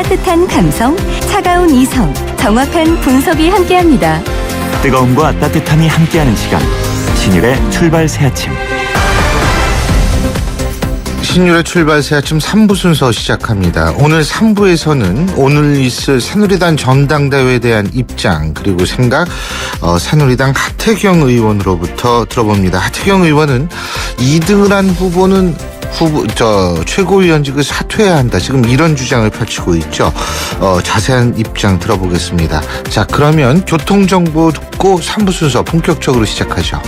따뜻한 감성, 차가운 이성, 정확한 분석이 함께합니다. 뜨거움과 따뜻함이 함께하는 시간, 신율의 출발 새아침. 신율의 출발 새아침 3부 순서 시작합니다. 오늘 3부에서는 오늘 있을 새누리당 전당대회에 대한 입장 그리고 생각, 새누리당 하태경 의원으로부터 들어봅니다. 하태경 의원은 2등을 한 후보는 최고위원직을 사퇴해야 한다. 지금 이런 주장을 펼치고 있죠. 자세한 입장 들어보겠습니다. 자, 그러면 교통정보 듣고 3부 순서 본격적으로 시작하죠.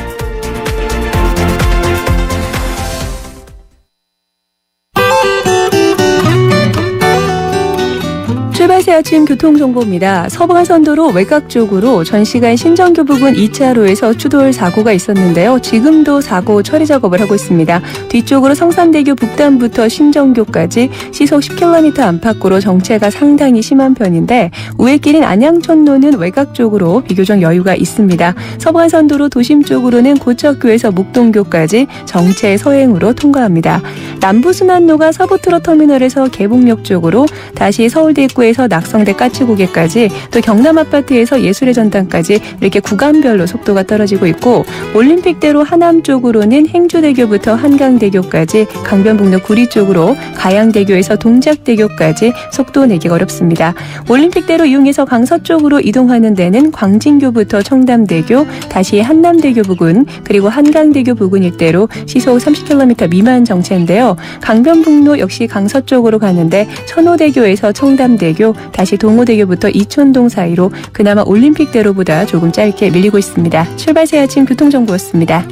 출발새 아침 교통정보입니다. 서부간선도로 외곽 쪽으로 전시간 신정교 부근 2차로에서 추돌 사고가 있었는데요. 지금도 사고 처리 작업을 하고 있습니다. 뒤쪽으로 성산대교 북단부터 신정교까지 시속 10km 안팎으로 정체가 상당히 심한 편인데 우회길인 안양촌로는 외곽 쪽으로 비교적 여유가 있습니다. 서부간선도로 도심 쪽으로는 고척교에서 목동교까지 정체 서행으로 통과합니다. 남부순환로가 서부트럭터미널에서 개봉역 쪽으로 다시 서울대 입구에서 낙성대 까치고개까지 또 경남아파트에서 예술의 전당까지 이렇게 구간별로 속도가 떨어지고 있고 올림픽대로 하남 쪽으로는 행주대교부터 한강대교까지 강변북로 구리 쪽으로 가양대교에서 동작대교까지 속도 내기가 어렵습니다. 올림픽대로 이용해서 강서 쪽으로 이동하는 데는 광진교부터 청담대교 다시 한남대교 부근 그리고 한강대교 부근 일대로 시속 30km 미만 정체인데요. 강변북로 역시 강서 쪽으로 가는데 천호대교에서 청담대교 다시 동호대교부터 이촌동 사이로 그나마 올림픽대로보다 조금 짧게 밀리고 있습니다. 출발새 아침 교통정보였습니다.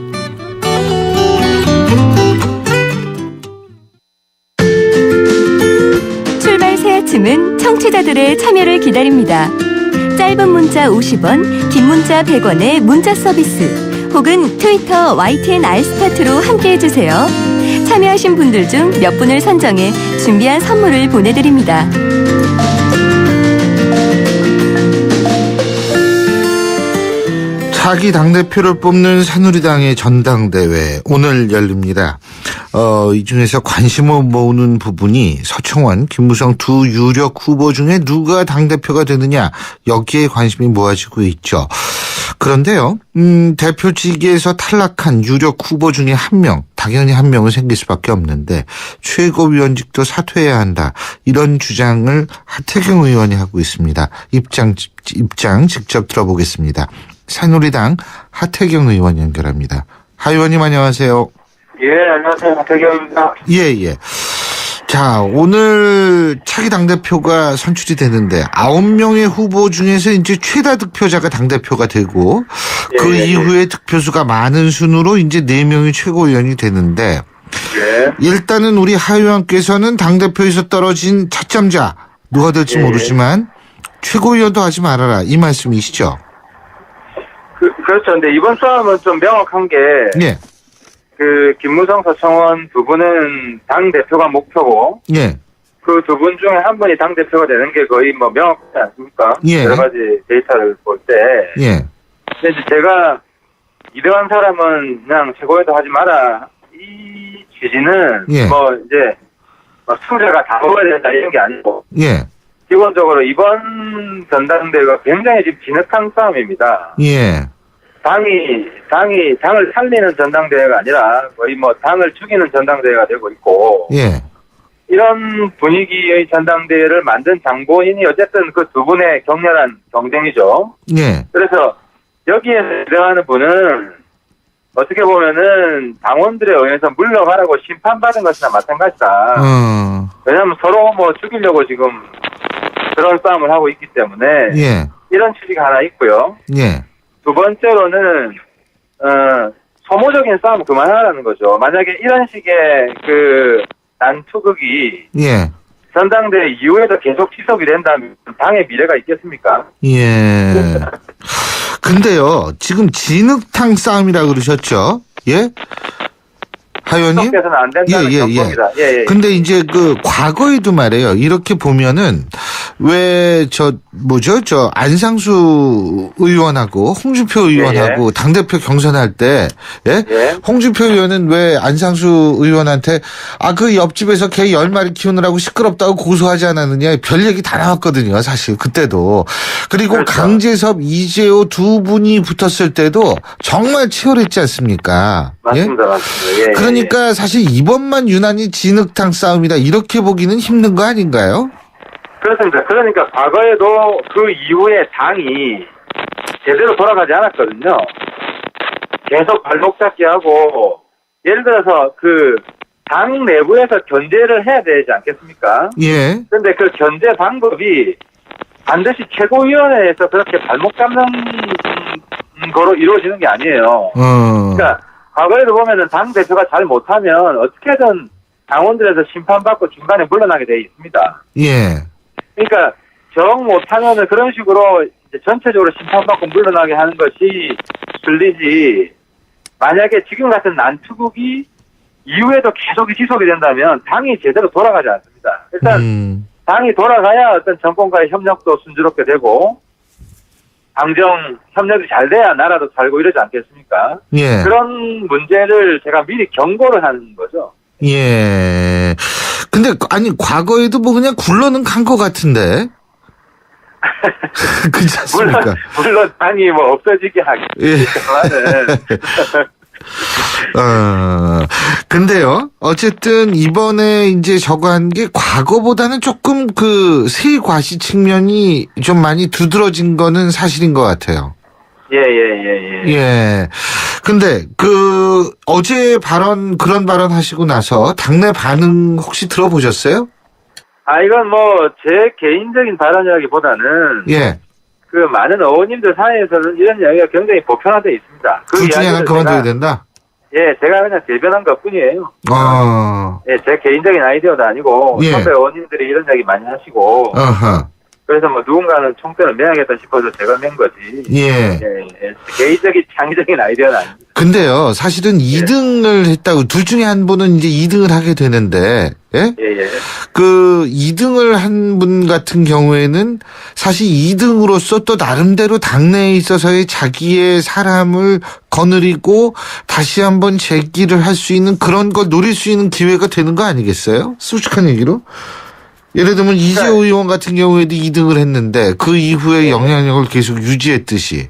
출발새 아침은 청취자들의 참여를 기다립니다. 짧은 문자 50원, 긴 문자 100원의 문자 서비스 혹은 트위터 YTN 알스타트로 함께해주세요. 참여하신 분들 중 몇 분을 선정해 준비한 선물을 보내드립니다. 차기 당대표를 뽑는 새누리당의 전당대회 오늘 열립니다. 이 중에서 관심을 모으는 부분이 서청원, 김무성 두 유력 후보 중에 누가 당대표가 되느냐 여기에 관심이 모아지고 있죠. 그런데요, 대표직에서 탈락한 유력 후보 중에 한 명, 당연히 한 명은 생길 수밖에 없는데 최고위원직도 사퇴해야 한다. 이런 주장을 하태경 의원이 하고 있습니다. 입장 직접 들어보겠습니다. 새누리당 하태경 의원 연결합니다. 하 의원님 안녕하세요. 예, 안녕하세요. 하태경입니다. 예. 자, 오늘 차기 당대표가 선출이 되는데 9명의 후보 중에서 이제 최다 득표자가 당대표가 되고 그 이후에 득표수가 많은 순으로 이제 4명이 최고위원이 되는데 일단은 우리 하 의원께서는 당대표에서 떨어진 차점자 누가 될지 모르지만 최고위원도 하지 말아라 이 말씀이시죠? 그렇죠. 근데 이번 싸움은 좀 명확한 게 김무성, 서청원 두 분은 당대표가 목표고 그 두 분 중에 한 분이 당대표가 되는 게 거의 뭐 명확하지 않습니까? 여러 가지 데이터를 볼 때. 근데 이제 제가 이러한 사람은 그냥 최고위도 하지 마라. 이 취지는 뭐 이제 막 승자가 다 먹어야 된다 이런 게 아니고 기본적으로 이번 전당대회가 굉장히 지금 진흙탕 싸움입니다. 당을 살리는 전당대회가 아니라 거의 뭐 당을 죽이는 전당대회가 되고 있고 이런 분위기의 전당대회를 만든 장본인이 어쨌든 그 두 분의 격렬한 경쟁이죠. 그래서 여기에 들어가는 분은 어떻게 보면은 당원들에 의해서 물러가라고 심판받은 것이나 마찬가지다. 왜냐하면 서로 뭐 죽이려고 지금 그런 싸움을 하고 있기 때문에 이런 취지가 하나 있고요. 두 번째로는 소모적인 싸움 그만하라는 거죠. 만약에 이런 식의 그 난투극이 전당대회 이후에도 계속 지속이 된다면 당의 미래가 있겠습니까? 근데요, 지금 진흙탕 싸움이라 그러셨죠? 하 의원님? 계속해서는 안 된다는 겁니다. 근데 이제 그 과거에도 말이에요. 이렇게 보면은 왜 저 안상수 의원하고 홍준표 의원하고 당대표 경선할 때 홍준표 의원은 왜 안상수 의원한테 그 옆집에서 개 10마리 키우느라고 시끄럽다고 고소하지 않았느냐 별 얘기 다 나왔거든요. 사실 그때도. 그리고 그렇죠. 강재섭, 이재호 두 분이 붙었을 때도 정말 치열했지 않습니까? 맞습니다. 맞습니다. 그러니까 사실 이번만 유난히 진흙탕 싸움이다 이렇게 보기는 힘든 거 아닌가요? 그렇습니다. 그러니까 과거에도 그 이후에 당이 제대로 돌아가지 않았거든요. 계속 발목 잡기 하고 예를 들어서 그 당 내부에서 견제를 해야 되지 않겠습니까? 예. 그런데 그 견제 방법이 반드시 최고위원회에서 그렇게 발목 잡는 거로 이루어지는 게 아니에요. 그러니까 과거에도 보면은 당 대표가 잘 못하면 어떻게든 당원들에서 심판받고 중간에 물러나게 돼 있습니다. 예. 그러니까 정 못하면은 그런 식으로 이제 전체적으로 심판받고 물러나게 하는 것이 순리지. 만약에 지금 같은 난투극이 이후에도 계속 지속이 된다면 당이 제대로 돌아가지 않습니다. 일단 당이 돌아가야 어떤 정권과의 협력도 순조롭게 되고 당정 협력이 잘 돼야 나라도 살고 이러지 않겠습니까? 예. 그런 문제를 제가 미리 경고를 하는 거죠. 예. 근데 아니 과거에도 뭐 그냥 굴러는 간 것 같은데. 그렇지 않습니까? 물론 당이 뭐 없어지게 하겠지만은. 근데요. 어쨌든 이번에 이제 저거 한 게 과거보다는 조금 그 세과시 측면이 좀 많이 두드러진 거는 사실인 것 같아요. 예. 근데 그 어제 그런 발언 하시고 나서 당내 반응 혹시 들어보셨어요? 이건 뭐 제 개인적인 발언이라기보다는 그 많은 의원님들 사이에서는 이런 이야기가 굉장히 보편화되어 있습니다. 그 둘 중에 하나 그만둬야 된다? 제가 그냥 대변한 것 뿐이에요. 제 개인적인 아이디어도 아니고 선배 의원님들이 이런 이야기 많이 하시고 그래서 뭐 누군가는 총대를 매야겠다 싶어서 제가 맨 거지. 개인적인 창의적인 아이디어는 아닙니다. 근데요, 사실은 2등을 했다고, 둘 중에 한 분은 이제 2등을 하게 되는데, 그 2등을 한 분 같은 경우에는 사실 2등으로서 또 나름대로 당내에 있어서의 자기의 사람을 거느리고 다시 한번 재기를 할 수 있는 그런 걸 노릴 수 있는 기회가 되는 거 아니겠어요? 솔직한 얘기로. 예를 들면 이재호 의원 같은 경우에도 2등을 했는데 그 이후에 영향력을 계속 유지했듯이.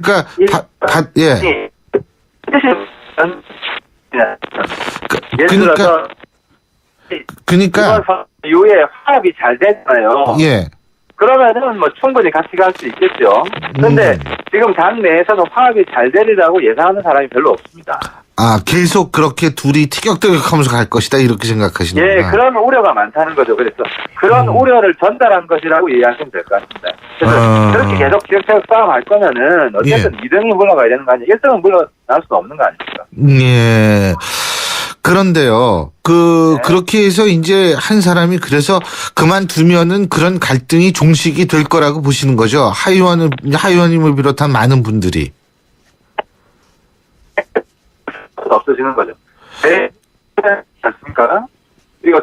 그러니까 그러니까 이후에 화합이 잘 됐잖아요. 그러면은 뭐 충분히 같이 갈 수 있겠죠. 그런데 지금 당 내에서는 화합이 잘 되리라고 예상하는 사람이 별로 없습니다. 계속 그렇게 둘이 티격태격하면서 갈 것이다 이렇게 생각하시는구나. 그런 우려가 많다는 거죠. 그래서 그런 우려를 전달한 것이라고 이해하시면 될 것 같습니다. 그래서 그렇게 계속 티격태격 싸움할 거면은 어쨌든 2등이 물러가야 되는 거 아니에요? 1등은 물러날 수는 없는 거 아닙니까? 그런데요, 그렇게 해서 이제 한 사람이 그래서 그만두면은 그런 갈등이 종식이 될 거라고 보시는 거죠. 하 의원님을 비롯한 많은 분들이. 없어지는 거죠. 않습니까? 그리고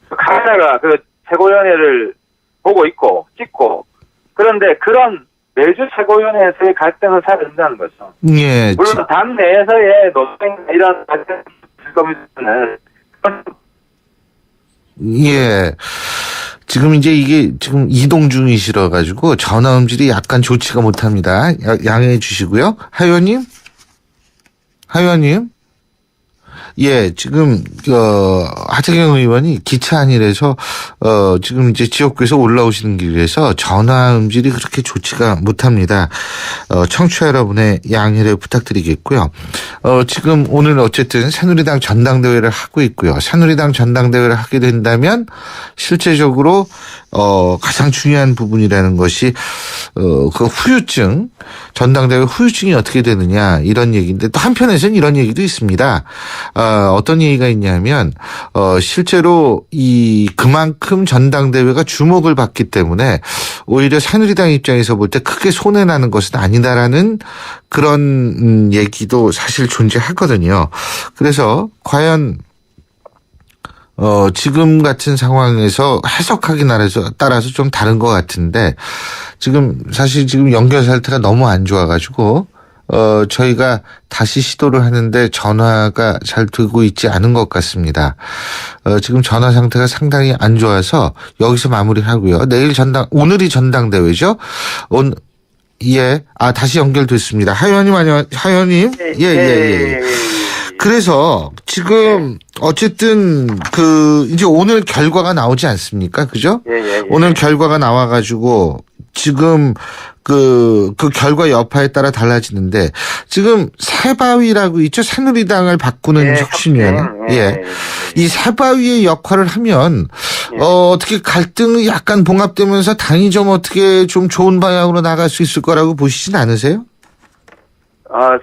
카메라가 그 최고위원회를 보고 있고 찍고 그런데 그런 매주 최고위원회에서의 갈등을 사라진다는 거죠. 물론 당 내에서의 논쟁 이런 갈등을 거면은 지금 이제 이게 지금 이동 중이시라 가지고 전화 음질이 약간 좋지가 못합니다. 양해해 주시고요. 하 의원님. 지금 하태경 의원이 기차 안이라서 지금 이제 지역구에서 올라오시는 길에서 전화 음질이 그렇게 좋지가 못합니다. 청취자 여러분의 양해를 부탁드리겠고요. 지금 오늘 어쨌든 새누리당 전당대회를 하고 있고요. 새누리당 전당대회를 하게 된다면 실제적으로 가장 중요한 부분이라는 것이 그 후유증, 전당대회 후유증이 어떻게 되느냐 이런 얘기인데 또 한편에서는 이런 얘기도 있습니다. 어떤 얘기가 있냐면 실제로 그만큼 전당대회가 주목을 받기 때문에 오히려 새누리당 입장에서 볼 때 크게 손해나는 것은 아니다라는 그런 얘기도 사실 존재하거든요. 그래서 과연 지금 같은 상황에서 해석하기 따라서 좀 다른 것 같은데 사실 지금 연결 상태가 너무 안 좋아가지고 저희가 다시 시도를 하는데 전화가 잘 되고 있지 않은 것 같습니다. 지금 전화 상태가 상당히 안 좋아서 여기서 마무리하고요. 오늘이 전당대회죠? 다시 연결됐습니다. 하연님. 예. 그래서 지금 어쨌든 이제 오늘 결과가 나오지 않습니까? 그죠? 예. 오늘 결과가 나와가지고 지금 그 결과 여파에 따라 달라지는데 지금 새바위라고 있죠? 새누리당을 바꾸는 혁신위원회. 예. 이 새바위의 역할을 하면 어떻게 갈등이 약간 봉합되면서 당이 좀 어떻게 좀 좋은 방향으로 나갈 수 있을 거라고 보시진 않으세요?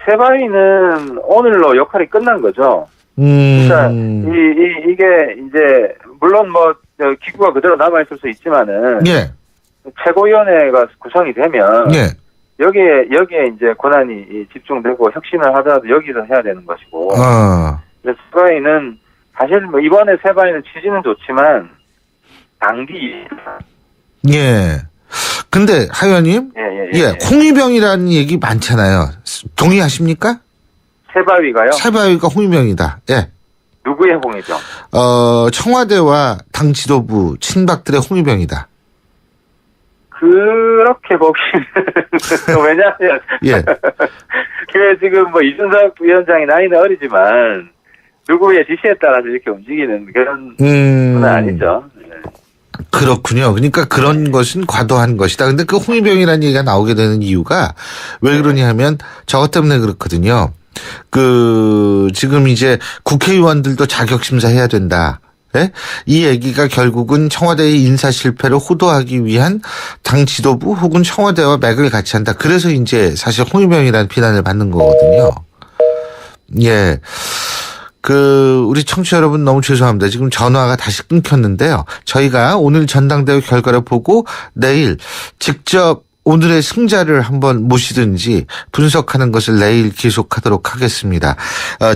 새바위는 오늘로 역할이 끝난 거죠. 그러니까 이게 이제 물론 기구가 그대로 남아 있을 수 있지만은 예. 최고위원회가 구성이 되면 예. 여기에 이제 권한이 집중되고 혁신을 하더라도 여기서 해야 되는 것이고. 그래서 새바위는 사실 이번에 새바위는 취지는 좋지만 당기. 예. 근데 하연님, 예, 홍위병이라는 얘기 많잖아요. 동의하십니까? 새바위가요? 새바위가 홍위병이다. 예. 누구의 홍위병? 청와대와 당 지도부 친박들의 홍위병이다. 그렇게 보기는 왜냐하면 예. 지금 이준석 위원장이 나이는 어리지만 누구의 지시에 따라서 이렇게 움직이는 그런 건 아니죠. 그렇군요. 그러니까 그런 것은 과도한 것이다. 근데 그 홍위병이라는 얘기가 나오게 되는 이유가 왜 그러냐 하면 저것 때문에 그렇거든요. 지금 이제 국회의원들도 자격심사해야 된다. 예? 이 얘기가 결국은 청와대의 인사 실패를 호도하기 위한 당 지도부 혹은 청와대와 맥을 같이 한다. 그래서 이제 사실 홍위병이라는 비난을 받는 거거든요. 예. 우리 청취자 여러분 너무 죄송합니다. 지금 전화가 다시 끊겼는데요. 저희가 오늘 전당대회 결과를 보고 내일 직접 오늘의 승자를 한번 모시든지 분석하는 것을 내일 계속하도록 하겠습니다.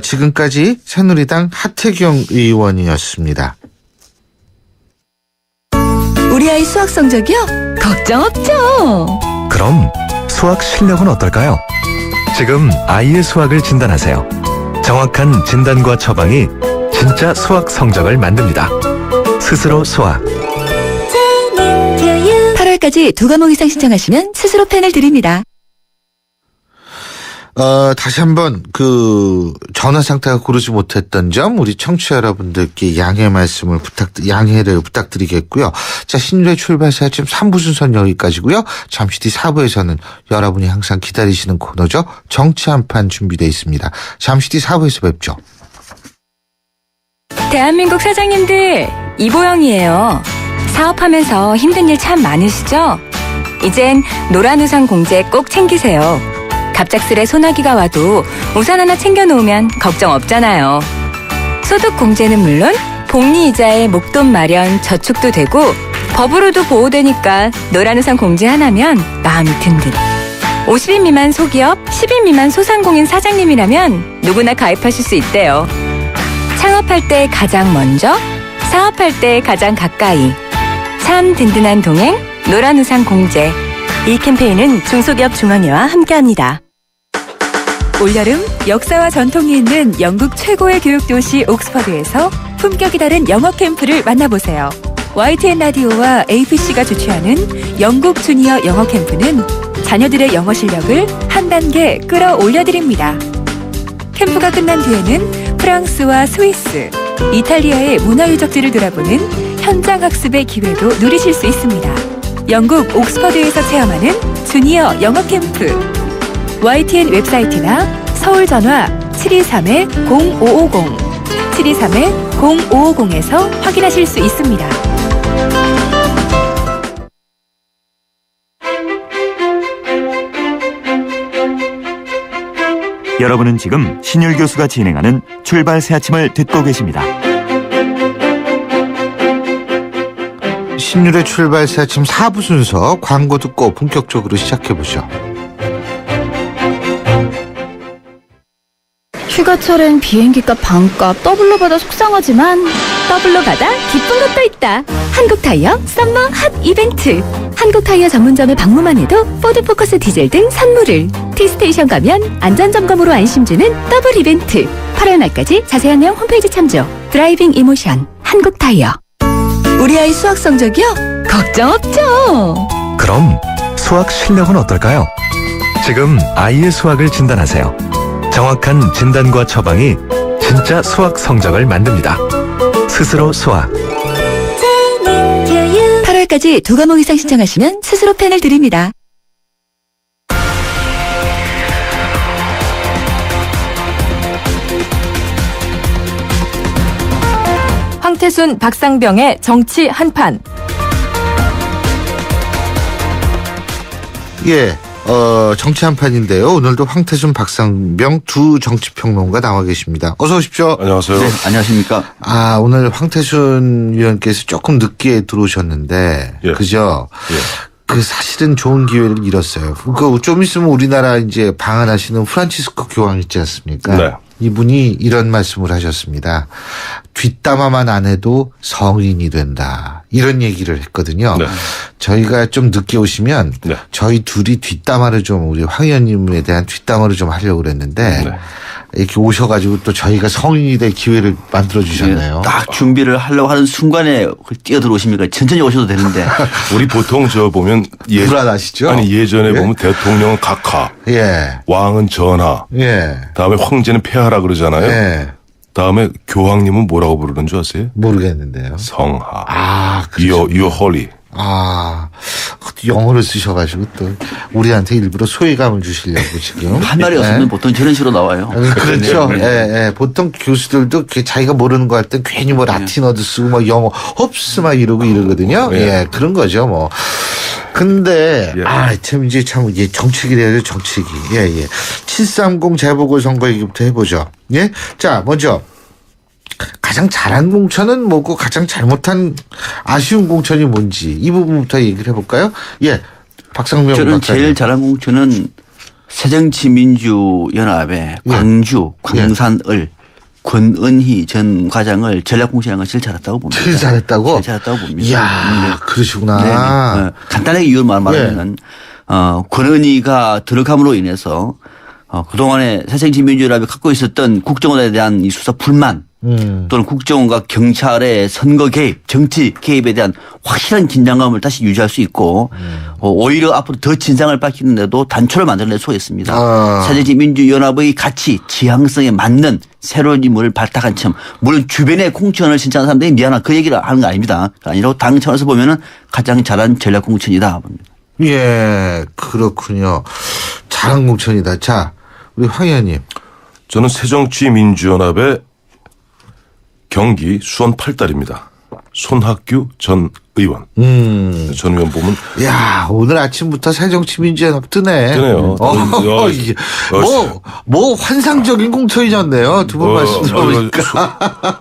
지금까지 새누리당 하태경 의원이었습니다. 우리 아이 수학 성적이요? 걱정 없죠. 그럼 수학 실력은 어떨까요? 지금 아이의 수학을 진단하세요. 정확한 진단과 처방이 진짜 수학 성적을 만듭니다. 스스로 수학. 8월까지 2과목 이상 신청하시면 스스로 펜을 드립니다. 다시 한번 전화 상태가 고르지 못했던 점 우리 청취자 여러분들께 양해를 부탁드리겠고요. 자, 신율의 출발사 지금 3부 순서는 여기까지고요. 잠시 뒤 4부에서는 여러분이 항상 기다리시는 코너죠. 정치 한판 준비되어 있습니다. 잠시 뒤 4부에서 뵙죠. 대한민국 사장님들, 이보영이에요. 사업하면서 힘든 일 참 많으시죠? 이젠 노란 우산 공제 꼭 챙기세요. 갑작스레 소나기가 와도 우산 하나 챙겨놓으면 걱정 없잖아요. 소득 공제는 물론 복리 이자에 목돈 마련 저축도 되고 법으로도 보호되니까 노란 우산 공제 하나면 마음이 든든. 50인 미만 소기업, 10인 미만 소상공인 사장님이라면 누구나 가입하실 수 있대요. 창업할 때 가장 먼저, 사업할 때 가장 가까이. 참 든든한 동행, 노란 우산 공제. 이 캠페인은 중소기업중앙회와 함께합니다. 올여름 역사와 전통이 있는 영국 최고의 교육도시 옥스퍼드에서 품격이 다른 영어 캠프를 만나보세요. YTN 라디오와 ABC가 주최하는 영국 주니어 영어 캠프는 자녀들의 영어 실력을 한 단계 끌어올려드립니다. 캠프가 끝난 뒤에는 프랑스와 스위스, 이탈리아의 문화유적지를 돌아보는 현장 학습의 기회도 누리실 수 있습니다. 영국 옥스퍼드에서 체험하는 주니어 영어 캠프. YTN 웹사이트나 서울 전화 723-0550, 723-0550에서 확인하실 수 있습니다. 여러분은 지금 신율 교수가 진행하는 출발 새 아침을 듣고 계십니다. 신율의 출발 새 아침 4부 순서 광고 듣고 본격적으로 시작해보죠. 휴가철엔 비행기값 반값 더블로 받아 속상하지만 더블로 받아 기쁜 것도 있다. 한국타이어 썸머 핫 이벤트. 한국타이어 전문점에 방문만 해도 포드 포커스 디젤 등 선물을. T스테이션 가면 안전점검으로 안심 주는 더블 이벤트. 8월 말까지 자세한 내용 홈페이지 참조. 드라이빙 이모션 한국타이어. 우리 아이 수학 성적이요? 걱정 없죠. 그럼 수학 실력은 어떨까요? 지금 아이의 수학을 진단하세요. 정확한 진단과 처방이 진짜 수학 성적을 만듭니다. 스스로 수학. 8월까지 2과목 이상 신청하시면 스스로 펜을 드립니다. 황태순, 박상병의 정치 한판. 예, 정치 한판인데요. 오늘도 황태순, 박상병 두 정치평론가 나와 계십니다. 어서 오십시오. 안녕하세요. 네, 안녕하십니까. 아, 오늘 황태순 위원께서 조금 늦게 들어오셨는데, 예. 그죠? 예. 그 사실은 좋은 기회를 잃었어요. 그 좀 있으면 우리나라 이제 방한하시는 프란치스코 교황 있지 않습니까? 네. 이분이 이런 말씀을 하셨습니다. 뒷담화만 안 해도 성인이 된다. 이런 얘기를 했거든요. 네. 저희가 좀 늦게 오시면 네. 저희 둘이 뒷담화를 좀 우리 황 의원님에 대한 뒷담화를 좀 하려고 그랬는데 네. 이렇게 오셔가지고 또 저희가 성인이 될 기회를 만들어 주셨네요. 딱 준비를 하려고 하는 순간에 뛰어들어오십니까? 천천히 오셔도 되는데. 우리 보통 저 보면 불안하시죠? 아니 예전에 예? 보면 대통령은 각하, 예. 왕은 전하, 예. 다음에 황제는 폐하라 그러잖아요. 예. 다음에 교황님은 뭐라고 부르는 줄 아세요? 모르겠는데요. 성하. 아, Your holy. 아, 영어를 쓰셔가지고 또 우리한테 일부러 소외감을 주시려고 지금. 한 말이 없으면 보통 저런 식으로 나와요. 그렇죠. 네, 네. 예, 예. 보통 교수들도 자기가 모르는 거 할 때 괜히 뭐 라틴어도 쓰고 뭐 영어 홉스 막 이러고 이러거든요. 예. 예, 그런 거죠 뭐. 근데 예. 참 이제 정치기 돼야죠 정치기. 예, 예. 730 재보궐선거 얘기부터 해보죠. 예. 자, 먼저. 가장 잘한 공천은 뭐고 가장 잘못한 아쉬운 공천이 뭔지 이 부분부터 얘기를 해볼까요? 예, 박상명 저는 박사님. 제일 잘한 공천은 새정치민주연합의 광주, 광산을 권은희 전 과장을 전략공천한 건 제일 잘했다고 봅니다. 제일 잘했다고? 제일 잘했다고 봅니다. 이야, 그러시구나. 네. 간단하게 이유를 말하면 권은희가 들어감으로 인해서 그동안에 새정치민주연합이 갖고 있었던 국정원에 대한 이 수사 불만 또는 국정원과 경찰의 선거 개입, 정치 개입에 대한 확실한 긴장감을 다시 유지할 수 있고 오히려 앞으로 더 진상을 밝히는데도 단초를 만들어낼 수가 있습니다. 새정치민주연합의 가치, 지향성에 맞는 새로운 인물을 발탁한 점. 물론 주변에 공천을 신청한 사람들이 미안한 그 얘기를 하는 거 아닙니다. 아니라 당 차원에서 보면은 가장 잘한 전략 공천이다 봅니다. 예, 그렇군요. 잘한 공천이다. 자, 우리 황 의원님. 저는 새정치민주연합의 경기 수원 8달입니다. 손학규 전 의원. 전 의원 보면. 야, 오늘 아침부터 새정치민주연합 뜨네. 뜨네요. 뭐 환상적인 공천이졌네요. 두 번 말씀 들어보니까.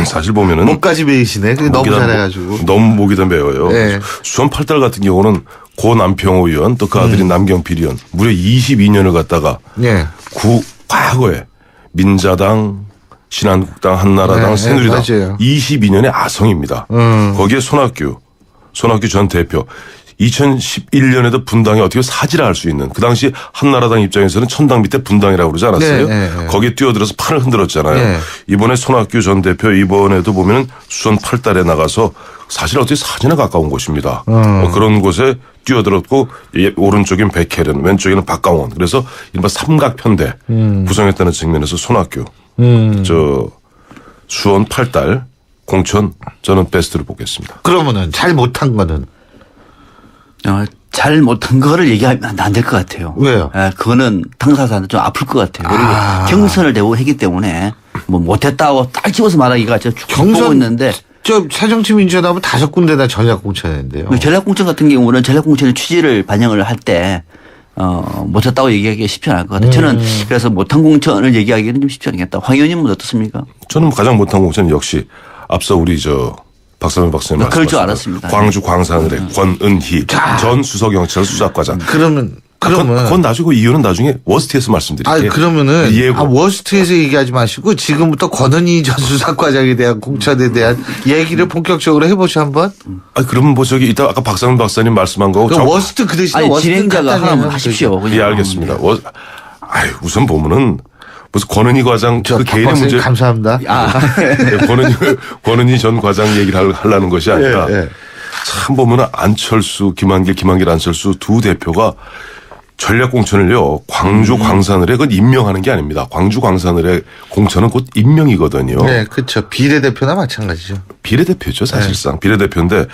사실 보면은. 목까지 매이시네. 너무 잘해가지고. 너무 목이 다 매워요. 네. 수원 8달 같은 경우는 고 남평호 의원 또 그 아들이 남경필 의원 무려 22년을 갖다가 네. 과거에 민자당, 신한국당, 한나라당, 네, 새누리당 맞아요. 22년의 아성입니다. 거기에 손학규 전 대표 2011년에도 분당에 어떻게 사지를 할 수 있는 그 당시 한나라당 입장에서는 천당 밑에 분당이라고 그러지 않았어요? 네, 네. 거기에 뛰어들어서 판을 흔들었잖아요. 네. 이번에 손학규 전 대표 이번에도 보면은 수원 8달에 나가서 사실 어떻게 사진에 가까운 곳입니다. 그런 곳에 뛰어들었고 오른쪽엔 백혜련 왼쪽에는 박강원 그래서 이른바 삼각편대 구성했다는 측면에서 손학규 저 수원 8달 공천 저는 베스트를 보겠습니다. 그러면은 잘 못한 거는? 잘 못한 거를 얘기하면 안 될 것 같아요. 왜요? 그거는 당사자한테 좀 아플 것 같아요. 그리고 경선을 대고 했기 때문에 뭐 못했다고 딱 집어서 말하기가 쭉 보고 있는데. 저 새정치민주연합은 5군데나 전략공천했는데요. 전략공천 같은 경우는 전략공천의 취지를 반영을 할 때 못했다고 얘기하기가 쉽지 않을 것 같아요. 저는 그래서 못한 공천을 얘기하기는 좀 쉽지 않겠다. 황 의원님은 어떻습니까? 저는 가장 못한 공천은 역시 앞서 우리 박상민 박사님 그럴 줄 말씀하신 알았습니다. 광주 광산을의 권은희 전 수서경찰 수사과장. 그러면 그러면 그건 나중에 이유는 나중에 워스트에서 말씀드릴게요. 그러면은 예고. 워스트에서 얘기하지 마시고 지금부터 권은희 전 수사과장에 대한 공천에 대한 얘기를 본격적으로 해보죠 한번. 그러면 뭐 저기 이따 아까 박상민 박사님 말씀한 거. 워스트 그 대신에 아니, 워스트 진행자가 하나만 하십시오. 예, 알겠습니다. 우선 보면은 무슨 권은희 과장 그 개인의 문제. 감사합니다. 권은희 전 과장 얘기를 하려는 것이 아니라 참 보면은 안철수, 김한길, 안철수 두 대표가 전략 공천을요 광주 광산을에 그건 임명하는 게 아닙니다. 광주 광산을에 공천은 곧 임명이거든요. 네, 그렇죠. 비례대표나 마찬가지죠. 비례대표죠 사실상. 비례대표인데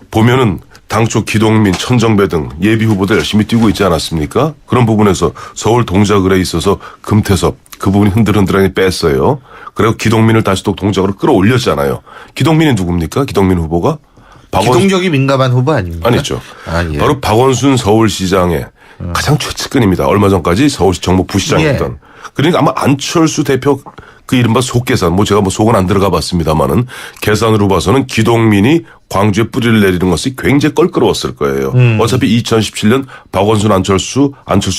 보면은 당초 기동민, 천정배 등 예비 후보들 열심히 뛰고 있지 않았습니까? 그런 부분에서 서울 동작을에 있어서 금태섭 그 부분이 흔들흔들하게 뺐어요. 그리고 기동민을 다시 또 동작으로 끌어올렸잖아요. 기동민이 누굽니까? 기동민 후보가? 기동력이 민감한 후보 아닙니까? 아니죠. 예. 바로 박원순 서울시장의 가장 최측근입니다. 얼마 전까지 서울시 정무 부시장이었던. 그러니까 아마 안철수 대표 그 이른바 속계산, 제가 속은 안 들어가 봤습니다만은 계산으로 봐서는 기동민이 광주에 뿌리를 내리는 것이 굉장히 껄끄러웠을 거예요. 어차피 2017년 박원순, 안철수,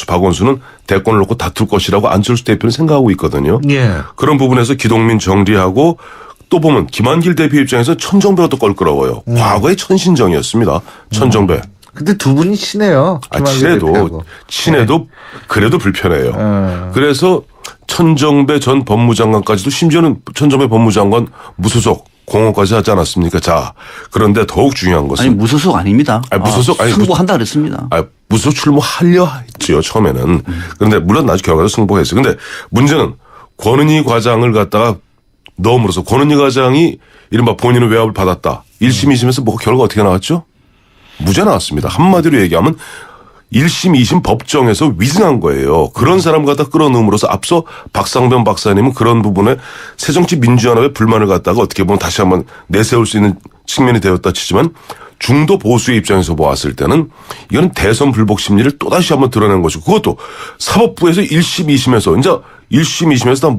박원순은 대권을 놓고 다툴 것이라고 안철수 대표는 생각하고 있거든요. 그런 부분에서 기동민 정리하고 또 보면 김한길 대표 입장에서 천정배가 또 껄끄러워요. 과거의 천신정이었습니다. 천정배. 근데 두 분이 친해요. 친해도 그래도 불편해요. 그래서 천정배 전 법무장관까지도 심지어는 천정배 법무장관 무소속 공헌까지 하지 않았습니까? 자, 그런데 더욱 중요한 것은 무소속 아닙니다. 승부한다 그랬습니다. 무소속 출마하려 했죠 처음에는. 그런데 물론 나중에 결과도 승복했어요. 근데 문제는 권은희 과장을 갖다가 넣음으로써 권은희 과장이 이른바 본인은 외압을 받았다. 1심, 2심에서 결과 어떻게 나왔죠? 무죄 나왔습니다. 한마디로 얘기하면 1심, 2심 법정에서 위증한 거예요. 그런 사람 갖다 끌어넣음으로써 앞서 박상변 박사님은 그런 부분에 새정치민주연합의 불만을 갖다가 어떻게 보면 다시 한번 내세울 수 있는 측면이 되었다 치지만 중도 보수의 입장에서 보았을 때는 이거는 대선 불복 심리를 또다시 한번 드러낸 것이고 그것도 사법부에서 1심, 2심에서 이제 1심, 2심에서 다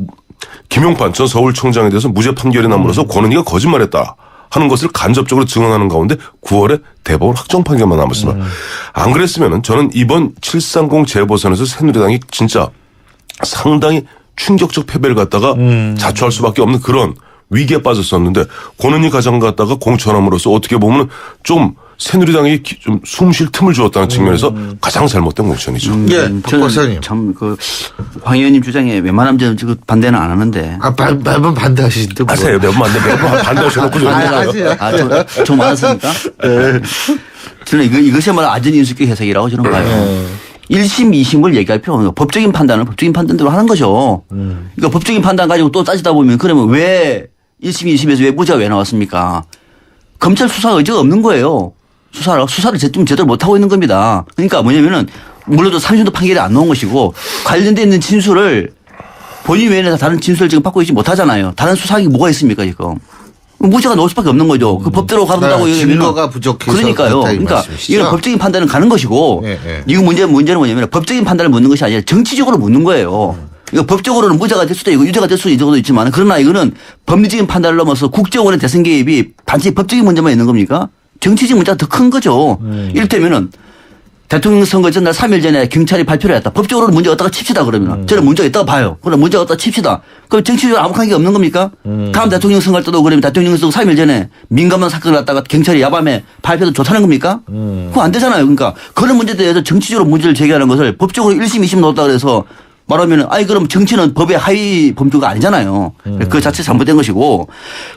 김용판 전 서울청장에 대해서 무죄 판결이 남으로써 권은희가 거짓말했다 하는 것을 간접적으로 증언하는 가운데 9월에 대법원 확정 판결만 남았습니다. 안 그랬으면은 저는 이번 730 재보선에서 새누리당이 진짜 상당히 충격적 패배를 갖다가 자초할 수밖에 없는 그런 위기에 빠졌었는데 권은희 과장 갖다가 공천함으로써 어떻게 보면 좀 새누리당이 좀 숨 쉴 틈을 주었다는 측면에서 가장 잘못된 공천이죠. 박 박사님. 황 의원님 주장에 웬만하면 저는 지금 반대는 안 하는데. 매번 반대하시는데. 하세요. 매번 반대하셔놓고 좀 많았습니까? 저는 이것이야말로 안전인수격 해석이라고 저는 봐요. 1심, 2심을 얘기할 필요가 없는 거예요. 법적인 판단을 법적인 판단대로 하는 거죠. 그러니까 법적인 판단 가지고 또 따지다 보면 그러면 왜 1심, 2심에서 왜 무죄가 왜 나왔습니까? 검찰 수사 의지가 없는 거예요. 수사를 제대로 못하고 있는 겁니다. 그러니까 뭐냐면은 물론 3심도 판결이 안 나온 것이고 관련돼 있는 진술을 본인 외에는 다른 진술을 지금 받고 있지 못하잖아요. 다른 수사하기 뭐가 있습니까 지금. 무죄가 나올 수밖에 없는 거죠. 그 법대로 가본다고 증거가 부족해서 그러니까요. 그러니까 이건 법적인 판단은 가는 것이고 이 문제는 뭐냐면 법적인 판단을 묻는 것이 아니라 정치적으로 묻는 거예요. 이거 법적으로는 무죄가 될 수도 있고 유죄가 될 수도 있지만 그러나 이거는 법리적인 판단을 넘어서 국정원의 대선 개입이 단지 법적인 문제만 있는 겁니까? 정치적 문제가 더 큰 거죠. 이를테면은 대통령 선거 전날 3일 전에 경찰이 발표를 했다. 법적으로는 문제가 없다가 칩시다 그러면. 저는 문제가 있다고 봐요. 그럼 문제가 없다가 칩시다. 그럼 정치적으로 아무 관계가 없는 겁니까? 다음 대통령 선거할 때도 그러면 대통령 선거 3일 전에 민감한 사건을 갖다가 경찰이 야밤에 발표도 좋다는 겁니까? 그거 안 되잖아요. 그러니까 그런 문제에 대해서 정치적으로 문제를 제기하는 것을 법적으로 1심, 2심 넣었다 그래서 말하면 그럼 정치는 법의 하위 범주가 아니잖아요. 그 자체 잘못된 것이고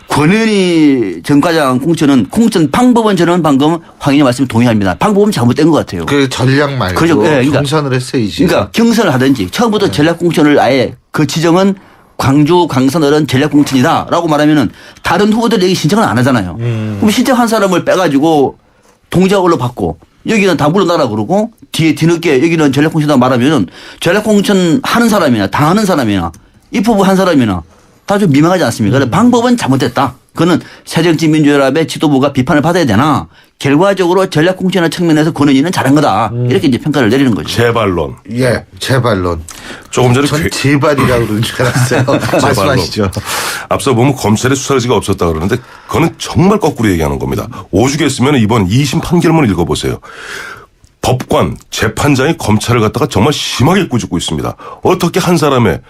권은희 전 과장 공천 방법은 저는 방금 황 의원님 말씀에 동의합니다. 방법은 잘못된 것 같아요. 그 전략 말고 그러니까 경선을 했어야지. 그러니까 경선을 하든지 처음부터 전략 공천을 아예 그 지정은 광주 광산을은 전략 공천이다라고 말하면은 다른 후보들에게 신청을 안 하잖아요. 그럼 신청한 사람을 빼가지고 동작으로 받고 여기는 다 물러나라 그러고 뒤늦게 여기는 전략공천이다 말하면은 전략공천 하는 사람이나 당하는 사람이나 입후보 한 사람이나 다 좀 민망하지 않습니까? 그래서 방법은 잘못됐다. 그거는 새정치민주연합의 지도부가 비판을 받아야 되나 결과적으로 전략공천의 측면에서 권은희는 잘한 거다. 이렇게 이제 평가를 내리는 거죠. 재반론. 재반론. 조금 전에 전 재발이라고 그러는 줄 알았어요. 말씀하시죠. 앞서 보면 검찰의 수사 의지가 없었다 그러는데 그거는 정말 거꾸로 얘기하는 겁니다. 오죽했으면 이번 2심 판결문 읽어보세요. 법관, 재판장이 검찰을 갖다가 정말 심하게 꾸짖고 있습니다. 어떻게 한 사람의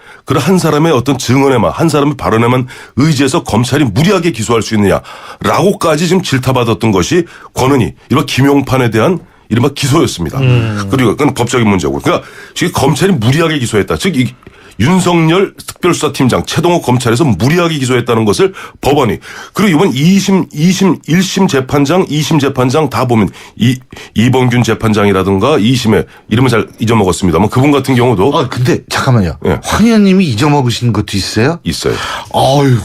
어떤 증언에만, 한 사람의 발언에만 의지해서 검찰이 무리하게 기소할 수 있느냐라고까지 지금 질타받았던 것이 권은희, 이른바 김용판에 대한 이른바 기소였습니다. 그리고 그건 법적인 문제고. 그러니까 지금 검찰이 무리하게 기소했다. 즉, 윤석열 특별수사팀장 최동호 검찰에서 무리하게 기소했다는 것을 법원이, 그리고 이번 1심 재판장, 2심 재판장 다 보면 이범균 재판장이라든가 2심에 이름을 잘 잊어먹었습니다만 그분 같은 경우도. 근데 잠깐만요. 예. 황 의원님이 잊어먹으신 것도 있어요? 있어요. 아유,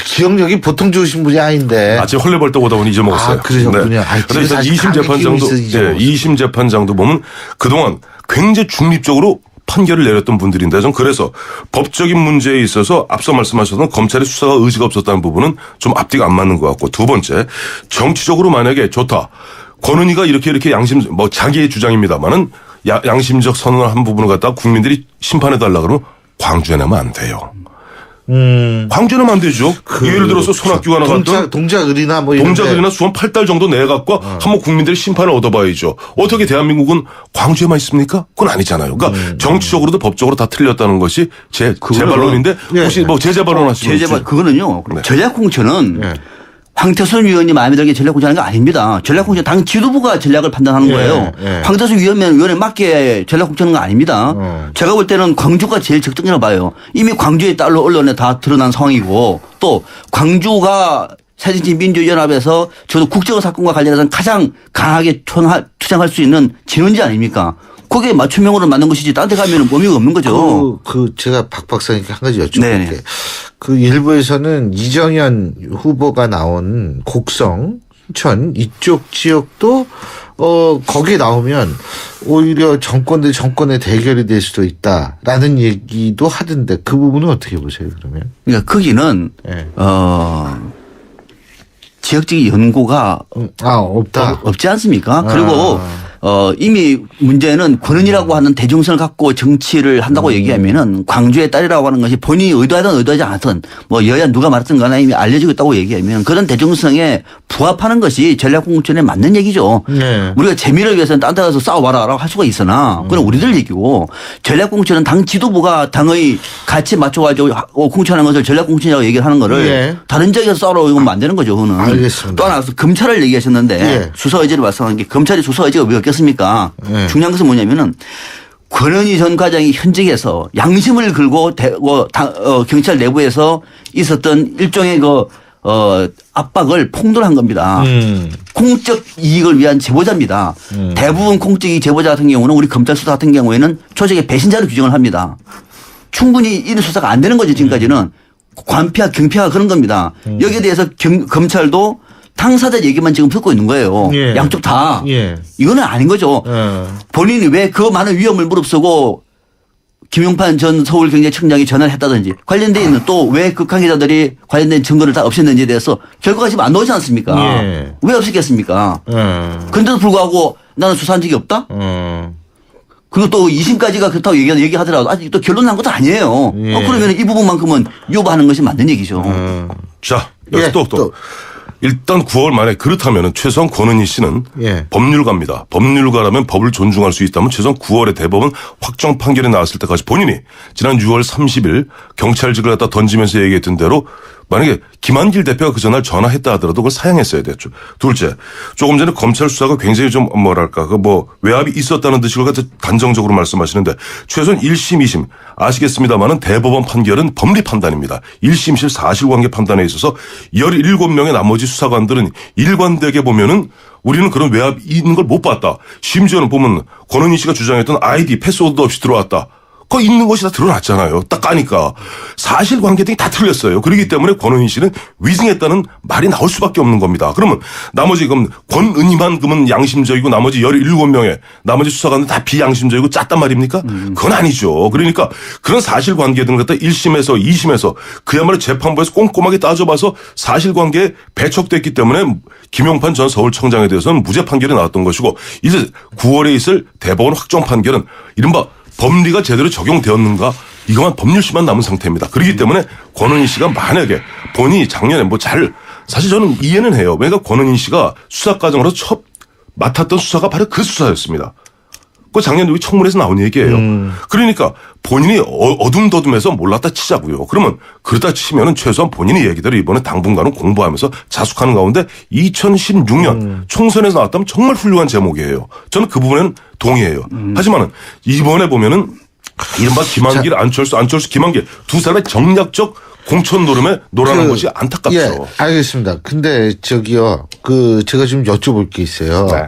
기억력이 보통 좋으신 분이 아닌데. 아침 헐레벌떡 오다 보니 잊어먹었어요. 그러셨군요. 그래서 2심 재판장도, 2심 재판장도 보면 그동안 굉장히 중립적으로 판결을 내렸던 분들인데, 전 그래서 법적인 문제에 있어서 앞서 말씀하셨던 검찰의 수사가 의지가 없었다는 부분은 좀 앞뒤가 안 맞는 것 같고, 두 번째, 정치적으로 만약에 좋다. 권은희가 이렇게 자기의 주장입니다만은 양심적 선언을 한 부분을 갖다가 국민들이 심판해달라 그러면 광주에 내면 안 돼요. 광주에 내면 안 되죠. 예를 들어서 손학규가 나갔던 동작을이나 동작을이나 수원 8달 정도 내갖고 한번 국민들의 심판을 얻어봐야죠. 어떻게 대한민국은 광주에만 있습니까? 그건 아니잖아요. 그러니까 정치적으로도 법적으로 다 틀렸다는 것이 제 반론인데, 혹시 제재 발언하시면 그거는요. 네. 전략공천은 황태순 위원이 마음에 들게 전략공천하는 거 아닙니다. 전략공천 당 지도부가 전략을 판단하는 거예요. 황태순 위원에 맞게 전략공천하는 거 아닙니다. 제가 볼 때는 광주가 제일 적정이라고 봐요. 이미 광주에 따로 언론에 다 드러난 상황이고, 또 광주가 새정치 민주연합에서 저도 국정원 사건과 관련해서 가장 강하게 투쟁할 수 있는 진원지 아닙니까? 거기에 맞춤형으로 만든 것이지 딴 데 가면 의미가 없는 거죠. 제가 박 박사님께 한 가지 여쭤볼게요. 네네. 그 일부에서는 이정현 후보가 나온 곡성, 춘천 이쪽 지역도 거기에 나오면 오히려 정권의 대결이 될 수도 있다라는 얘기도 하던데, 그 부분은 어떻게 보세요, 그러면? 그러니까 거기는 지역적인 연고가 없다. 없지 않습니까? 그리고 이미 문제는 권은희라고 하는 대중성을 갖고 정치를 한다고 얘기하면은 광주의 딸이라고 하는 것이 본인이 의도하든 의도하지 않았든 여야 누가 말했든 간에 이미 알려지고 있다고 얘기하면 그런 대중성에 부합하는 것이 전략공천에 맞는 얘기죠. 네. 우리가 재미를 위해서는 딴 데 가서 싸워봐라라고 할 수가 있으나 그건 우리들 얘기고, 전략공천은 당 지도부가 당의 가치에 맞춰가지고 공천하는 것을 전략공천이라고 얘기를 하는 거를 다른 지역에서 싸우라고 이건 안 되는 거죠. 그거는. 알겠습니다. 또 하나 검찰을 얘기하셨는데 수사 의지를 말씀하는 게, 검찰이 수사 의지가 왜 없겠습니까? 중요한 것은 뭐냐면은 권은희 전 과장이 현직에서 양심을 걸고 경찰 내부에서 있었던 일종의 압박을 폭로한 겁니다. 공적 이익을 위한 제보자입니다. 대부분 공적 이익 제보자 같은 경우는 우리 검찰 수사 같은 경우에는 조직의 배신자로 규정을 합니다. 충분히 이런 수사가 안 되는 거죠. 지금까지는 관피와 경피가 그런 겁니다. 여기에 대해서 검찰도 당사자 얘기만 지금 듣고 있는 거예요. 양쪽 다. 이거는 아닌 거죠. 본인이 왜 그 많은 위험을 무릅쓰고 김용판 전 서울경제청장이 전화를 했다든지, 관련돼 있는 또 왜 그 관계자들이 관련된 증거를 다 없앴는지에 대해서 결과가 지금 안 나오지 않습니까? 왜 없앴겠습니까? 그런데도 불구하고 나는 수사한 적이 없다? 그리고 또 2심까지가 그렇다고 얘기하더라도 아직 또 결론 난 것도 아니에요. 그러면 이 부분만큼은 유보하는 것이 맞는 얘기죠. 자, 여기서 또. 일단 9월 말에 그렇다면 최소한 권은희 씨는 법률가입니다. 법률가라면 법을 존중할 수 있다면 최소한 9월에 대법원 확정 판결이 나왔을 때까지 본인이 지난 6월 30일 경찰직을 갖다 던지면서 얘기했던 대로 만약에 김한길 대표가 그 전날 전화했다 하더라도 그걸 사양했어야 됐죠. 둘째, 조금 전에 검찰 수사가 굉장히 좀 외압이 있었다는 듯이 그걸 갖다 단정적으로 말씀하시는데, 최소한 1심, 2심 아시겠습니다만은 대법원 판결은 법리 판단입니다. 1심실 사실관계 판단에 있어서 17명의 나머지 수사관들은 일관되게 보면은 우리는 그런 외압이 있는 걸 못 봤다. 심지어는 보면 권은희 씨가 주장했던 아이디 패스워드도 없이 들어왔다. 거 있는 것이 다 드러났잖아요. 딱 까니까. 사실관계 등이 다 틀렸어요. 그렇기 때문에 권은희 씨는 위증했다는 말이 나올 수밖에 없는 겁니다. 그러면 나머지 권은희만 그러면 양심적이고 나머지 17명의 나머지 수사관들 다 비양심적이고 짰단 말입니까? 그건 아니죠. 그러니까 그런 사실관계 등을 갖다 1심에서 2심에서 그야말로 재판부에서 꼼꼼하게 따져봐서 사실관계에 배척됐기 때문에 김용판 전 서울청장에 대해서는 무죄 판결이 나왔던 것이고, 이제 9월에 있을 대법원 확정 판결은 이른바 법리가 제대로 적용되었는가, 이것만 법률심만 남은 상태입니다. 그렇기 때문에 권은희 씨가 만약에 본인이 작년에 사실 저는 이해는 해요. 왜냐하면 권은희 씨가 수사 과정으로 첫 맡았던 수사가 바로 그 수사였습니다. 그 작년 여기 청문회에서 나온 얘기예요. 그러니까 본인이 어둠더둠해서 몰랐다 치자고요. 그러면 그러다 치면은 최소한 본인이 얘기대로 이번에 당분간은 공부하면서 자숙하는 가운데 2016년 총선에서 나왔다면 정말 훌륭한 제목이에요. 저는 그 부분에는 동의해요. 하지만은 이번에 보면은 이른바 김한길, 안철수, 김한길 두 사람의 정략적 공천 노름에 놀아난 것이 안타깝죠. 예, 알겠습니다. 근데 저기요, 제가 좀 여쭤볼 게 있어요. 네.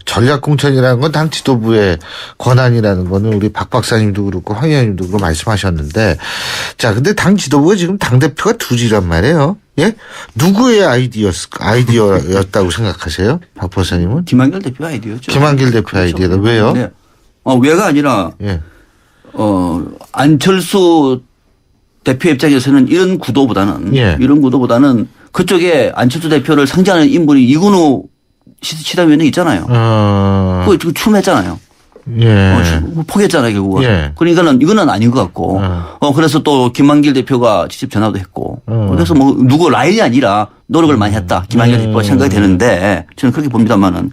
전략 공천이라는 건 당 지도부의 권한이라는 거는 우리 박 박사님도 그렇고 황 의원님도 그렇고 말씀하셨는데, 자, 근데 당 지도부가 지금 당 대표가 두지란 말이에요. 예? 누구의 아이디어였다고 생각하세요? 박 박사님은? 김한길 대표 아이디어죠. 김한길 대표 아이디어다. 왜요? 네. 왜가 아니라 예. 안철수 대표 입장에서는 이런 구도보다는 그쪽에 안철수 대표를 상징하는 인물이 이근우 시당위원회 있잖아요. 그거 추모했잖아요. 예. 포기했잖아요, 결국은. 예. 그러니까는 이거는 아닌 것 같고. 그래서 또 김한길 대표가 직접 전화도 했고. 그래서 뭐 누구 라인이 아니라 노력을 많이 했다. 김한길 대표가 생각이 되는데 저는 그렇게 봅니다만은.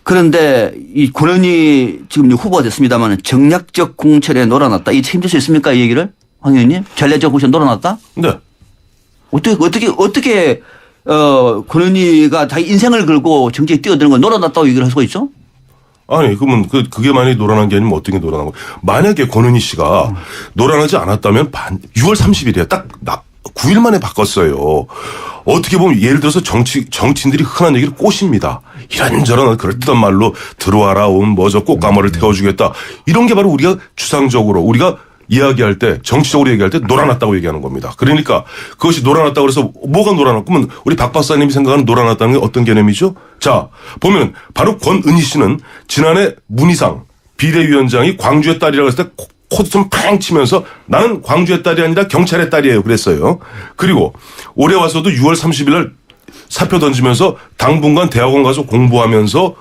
그런데 이 권은희 지금 후보가 됐습니다만은 정략적 공천에 놀아났다. 이 책임질 수 있습니까? 이 얘기를? 황 의원님? 전략적 공천 놀아났다? 네. 어떻게 권은희가 자기 인생을 걸고 정치에 뛰어드는 걸 놀아났다고 얘기를 할 수가 있죠? 아니, 그러면 그게 만약에 놀아난 게 아니면 어떤 게 놀아난 거예요? 만약에 권은희 씨가 놀아나지 않았다면 6월 30일이야. 딱 9일 만에 바꿨어요. 어떻게 보면 예를 들어서 정치인들이 흔한 얘기를 꼬십니다. 이런저런 그럴듯한 말로 들어와라 온 뭐저 꽃가마를 태워주겠다. 이런 게 바로 우리가 추상적으로 우리가 이야기할 때 정치적으로 얘기할 때 놀아났다고 얘기하는 겁니다. 그러니까 그것이 놀아났다고 해서 뭐가 놀아났구면 우리 박 박사님이 생각하는 놀아났다는 게 어떤 개념이죠? 자, 보면 바로 권은희 씨는 지난해 문희상 비대위원장이 광주의 딸이라고 했을 때 코드 좀 팡 치면서 나는 광주의 딸이 아니라 경찰의 딸이에요. 그랬어요. 그리고 올해 와서도 6월 30일 날 사표 던지면서 당분간 대학원 가서 공부하면서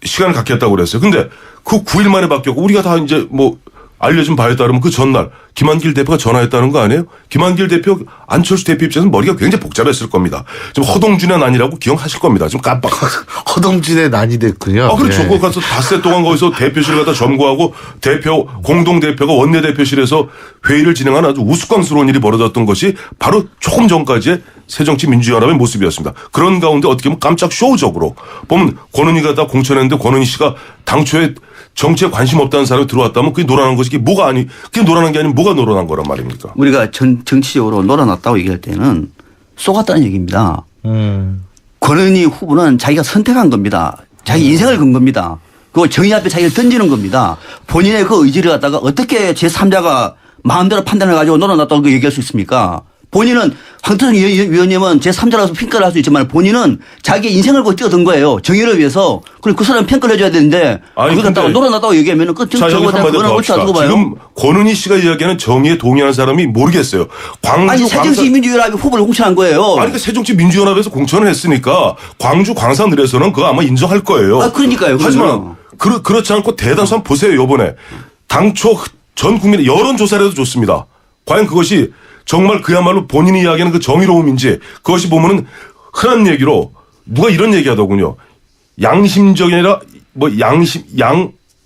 시간을 갖겠다고 그랬어요. 근데 그 9일 만에 바뀌었고 우리가 다 이제 뭐 알려진 바에 따르면 그 전날 김한길 대표가 전화했다는 거 아니에요? 김한길 대표, 안철수 대표 입장에서는 머리가 굉장히 복잡했을 겁니다. 좀 허동준의 난이라고 기억하실 겁니다. 좀 깜빡. 허동준의 난이 됐군요. 그렇죠. 네. 거기 가서 닷새 동안 거기서 대표실 갖다 점거하고 공동대표가 원내대표실에서 회의를 진행하는 아주 우스꽝스러운 일이 벌어졌던 것이 바로 조금 전까지의 새정치민주연합의 모습이었습니다. 그런 가운데 어떻게 보면 깜짝 쇼적으로 보면 권은희가 다 공천했는데 권은희 씨가 당초에 정치에 관심 없다는 사람이 들어왔다면 그게 놀아난 것이 그게 놀아난 게 아니면 뭐가 놀아난 거란 말입니까? 우리가 정치적으로 놀아났다고 얘기할 때는 쏘갔다는 얘기입니다. 권은희 후보는 자기가 선택한 겁니다. 자기 인생을 건 겁니다. 그리고 정의 앞에 자기를 던지는 겁니다. 본인의 그 의지를 갖다가 어떻게 제3자가 마음대로 판단을 가지고 놀아났다고 얘기할 수 있습니까? 본인은 황태성 위원님은 제3자라서 평가를 할 수 있지만 본인은 자기 인생을 걸고 뛰어든 거예요. 정의를 위해서. 그리고 그 사람 평가를 해줘야 되는데 그걸 갖다가 놀아났다고 얘기하면 그거는 옳지 않다고 봐요. 지금 권은희 씨가 이야기하는 정의에 동의하는 사람이 모르겠어요. 아니 새정치민주연합이 후보를 공천한 거예요. 아니 그러니까 새정치민주연합에서 공천을 했으니까 광주 광산을에서는 그거 아마 인정할 거예요. 그러니까요. 하지만 그렇지 않고 대다수 한번 보세요. 이번에 당초 전 국민의 여론조사라도 좋습니다. 과연 그것이 정말 그야말로 본인이 이야기하는 그 정의로움인지 그것이 보면은 흔한 얘기로 누가 이런 얘기 하더군요. 양심적이 아니라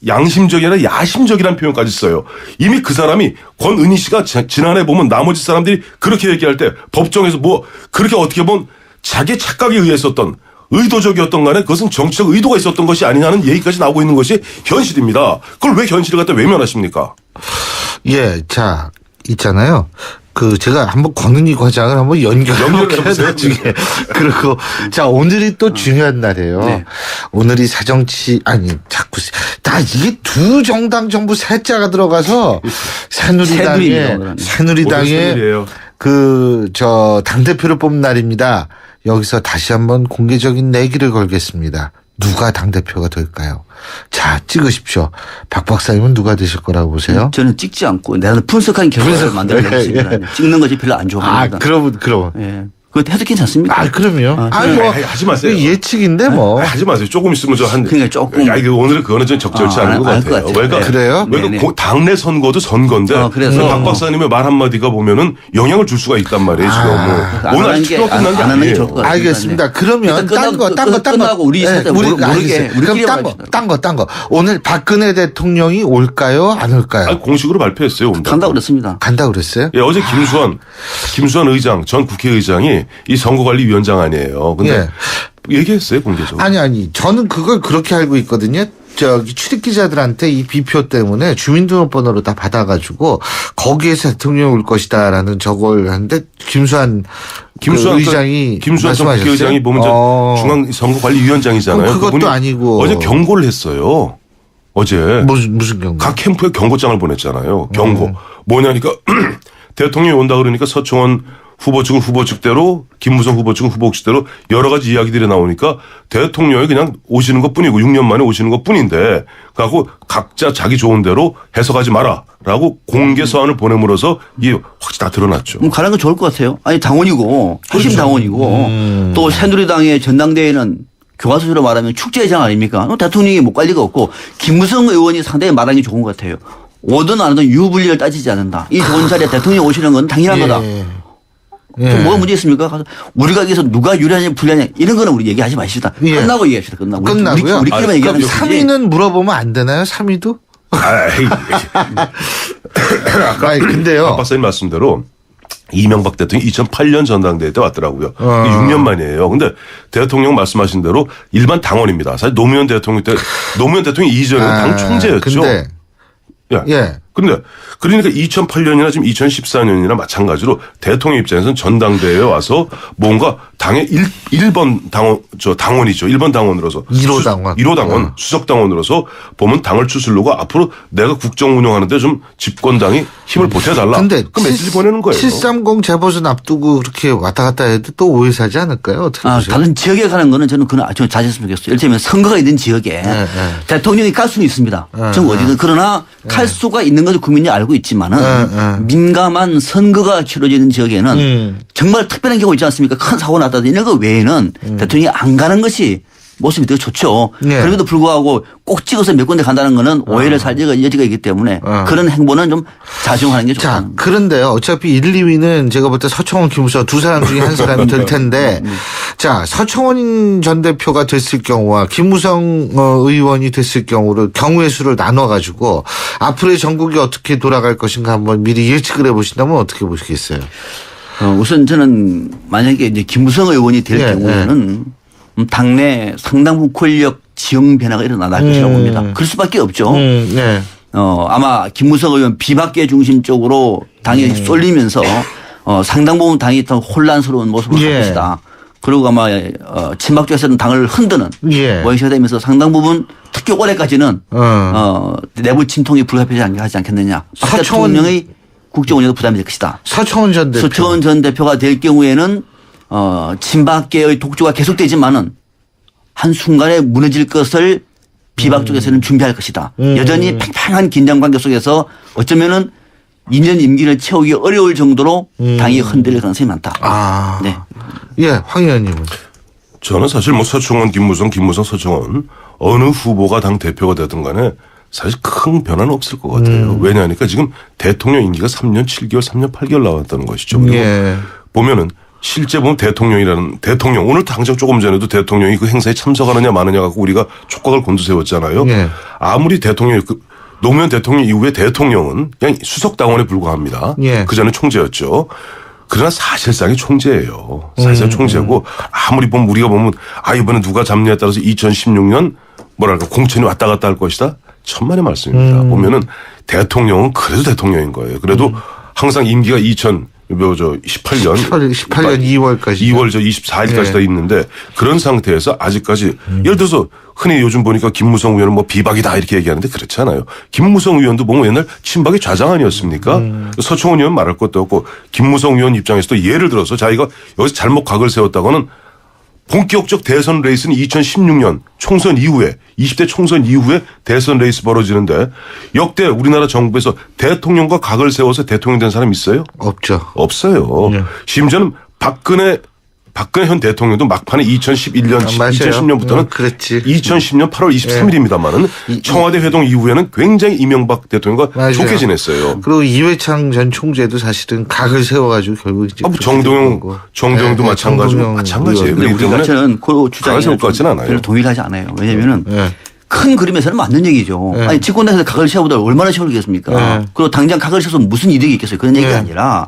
양심적이 아니라 야심적이라는 표현까지 써요. 이미 그 사람이 권은희 씨가 지난해 보면 나머지 사람들이 그렇게 얘기할 때 법정에서 뭐 그렇게 어떻게 보면 자기 착각에 의했었던 의도적이었던 간에 그것은 정치적 의도가 있었던 것이 아니냐는 얘기까지 나오고 있는 것이 현실입니다. 그걸 왜 현실을 갖다 외면하십니까? 예, 자, 있잖아요. 제가 한번 권은희 과장을 한번 연결해보세요. 나중에. 그리고, 자, 오늘이 또 중요한 날이에요. 네. 오늘이 이게 두 정당 전부 세자가 들어가서 새누리당의 당대표를 뽑는 날입니다. 여기서 다시 한번 공개적인 내기를 걸겠습니다. 누가 당대표가 될까요? 자, 찍으십시오. 박 박사님은 누가 되실 거라고 보세요? 저는 찍지 않고 내가 분석한 결과를 만들어내겠습니다. 찍는 것이 별로 안 좋아합니다. 그럼. 예. 그거 해도 괜찮습니까? 아, 그럼요. 하지 마세요. 예측인데 뭐. 하지 마세요. 조금 있으면 그러니까 조금. 오늘은 그거는 좀 적절치 않은 것 같아요. 왜가 그래요? 왜가 당내 선거도 선거인데 그래서 박 박사님의 말 한마디가 보면은 영향을 줄 수가 있단 말이에요. 지금 오늘 아직 투표가 끝난 게 아니에요. 알겠습니다. 그러면 딴 거 끝나고 우리 모르게 딴 거. 오늘 박근혜 대통령이 올까요? 안 올까요? 공식으로 발표했어요. 간다고 그랬습니다. 간다고 그랬어요? 예, 어제 김수환 의장, 전 국회의장이 이 선거관리위원장 아니에요. 근데 얘기했어요, 공개적으로. 아니. 저는 그걸 그렇게 알고 있거든요. 저기 출입 기자들한테 이 비표 때문에 주민등록번호를 다 받아가지고 거기에서 대통령 올 것이다라는 저걸 하는데 김수환 의장이 김수환 전 국회의장이 보면 중앙선거관리위원장이잖아요. 그것도 아니고 어제 경고를 했어요. 어제 무슨 경고? 각 캠프에 경고장을 보냈잖아요. 경고 뭐냐니까 대통령이 온다 그러니까 서청원 후보 측은 후보 측대로 김무성 후보 측은 후보 측대로 여러 가지 이야기들이 나오니까 대통령이 그냥 오시는 것뿐이고 6년 만에 오시는 것뿐인데 그하고 각자 자기 좋은 대로 해석하지 마라라고 공개 서한을 보냄으로써 이게 확실히 다 드러났죠. 가는 건 좋을 것 같아요. 아니 당원이고 핵심 당원이고 또 새누리당의 전당대회는 교과서로 말하면 축제장 아닙니까? 대통령이 못 갈 리가 없고 김무성 의원이 상당히 말하는 게 좋은 것 같아요. 오든 안 오든 유불리를 따지지 않는다. 이 좋은 자리에 대통령이 오시는 건 당연한 거다. 뭐가 문제 있습니까? 우리가 여기서 누가 유리하냐 불리하냐 이런 거는 우리 얘기하지 마십시다. 끝나고 얘기합시다. 끝나고요? 우리끼리만 얘기하는 거지. 3위는 물어보면 안 되나요? 3위도? 근데요. 박 박사님 말씀대로 이명박 대통령이 2008년 전당대회 때 왔더라고요. 6년 만이에요. 근데 대통령 말씀하신 대로 일반 당원입니다. 사실 노무현 대통령 이전에는 당 총재였죠. 근데 그러니까 2008년이나 지금 2014년이나 마찬가지로 대통령 입장에서는 전당대회에 와서 뭔가 당의 1번 당원이죠. 1번 당원으로서 1호 당원, 수석 당원으로서 보면 당을 추슬르고 앞으로 내가 국정 운영하는데 좀 집권당이 힘을 보태달라. 근데 그 메시지 보내는 거예요. 730 재보선 앞두고 그렇게 왔다 갔다 해도 또 오해 사지 않을까요? 어떻게 보세요? 다른 지역에 가는 거는 저는 그건 아주 자제했으면 좋겠어요. 예를 들면 선거가 있는 지역에 대통령이 갈 수는 있습니다. 전 어디든. 그러나 갈 수가 있는 것을 국민이 알고 있지만은 민감한 선거가 치러지는 지역에는 정말 특별한 경우 있지 않습니까? 큰 사고 났다든지 이런 거 외에는 대통령이 안 가는 것이 모습이 되게 좋죠. 그럼에도 불구하고 꼭 찍어서 몇 군데 간다는 거는 오해를 살 여지가 있기 때문에 그런 행보는 좀 자중하는 게 좋다. 자, 그런데요. 어차피 1, 2위는 제가 볼 때 서청원, 김무성 두 사람 중에 한 사람이 될 텐데 자, 서청원 전 대표가 됐을 경우와 김무성 의원이 됐을 경우의 수를 나눠가지고 앞으로의 전국이 어떻게 돌아갈 것인가 한번 미리 예측을 해보신다면 어떻게 보시겠어요? 우선 저는 만약에 이제 김무성 의원이 될 경우에는 당내 상당 부분 권력 지형 변화가 일어날 것이라고 봅니다. 그럴 수밖에 없죠. 아마 김무성 의원 비박계 중심적으로 당이 쏠리면서 상당 부분 당이 더 혼란스러운 모습을 할 것이다. 그리고 아마 친박 쪽에서는 당을 흔드는 모양새가 되면서 상당 부분 특히 올해까지는 내부 침통이 불가피하지 않겠느냐. 박 대통령의 국정 운영도 부담이 될 것이다. 서청원 전 대표가 될 경우에는 친박계의 독주가 계속되지만은 한순간에 무너질 것을 비박 쪽에서는 준비할 것이다. 여전히 팽팽한 긴장 관계 속에서 어쩌면은 2년 임기를 채우기 어려울 정도로 당이 흔들릴 가능성이 많다. 네. 황 의원님은? 저는 사실 뭐 서청원, 김무성, 서청원 어느 후보가 당 대표가 되든 간에 사실 큰 변화는 없을 것 같아요. 왜냐하니까 지금 대통령 임기가 3년 7개월, 3년 8개월 나왔다는 것이죠. 그리고 보면은 실제 보면 대통령 오늘 당장 조금 전에도 대통령이 그 행사에 참석하느냐 마느냐 갖고 우리가 촉각을 곤두세웠잖아요. 아무리 노무현 대통령 이후에 대통령은 그냥 수석 당원에 불과합니다. 그 전에 총재였죠. 그러나 사실상이 총재예요. 사실상 총재고 아무리 우리가 보면 이번에 누가 잡느냐에 따라서 2016년 공천이 왔다 갔다 할 것이다. 천만의 말씀입니다. 보면은 대통령은 그래도 대통령인 거예요. 그래도 항상 임기가 18년 2월까지 2월 24일까지 다 있는데 그런 상태에서 아직까지 예를 들어서 흔히 요즘 보니까 김무성 의원은 뭐 비박이다 이렇게 얘기하는데 그렇지 않아요. 김무성 의원도 뭐 옛날 친박의 좌장 아니었습니까? 서청원 의원 말할 것도 없고 김무성 의원 입장에서도 예를 들어서 자기가 여기서 잘못 각을 세웠다고는 본격적 대선 레이스는 2016년 총선 이후에 20대 총선 이후에 대선 레이스 벌어지는데 역대 우리나라 정부에서 대통령과 각을 세워서 대통령 된 사람 있어요? 없죠. 없어요. 심지어는 박근혜 박근혜 현 대통령도 막판에 2011년, 2010년부터는 그랬지. 2010년 8월 23일입니다만은 청와대 회동 이후에는 굉장히 이명박 대통령과 맞아요. 좋게 지냈어요. 그리고 이회창 전 총재도 사실은 각을 세워가지고 결국 이제 정동영도 마찬가지고 마찬가지예요. 근데 우리 같이는 그 주장에 세울 것 같지는 않아요. 별로 동일하지 않아요. 왜냐면은 큰 그림에서는 맞는 얘기죠. 아니 집권 내에서 각을 세워보다 얼마나 세우겠습니까? 그리고 당장 각을 세워서 무슨 이득이 있겠어요. 그런 얘기가 아니라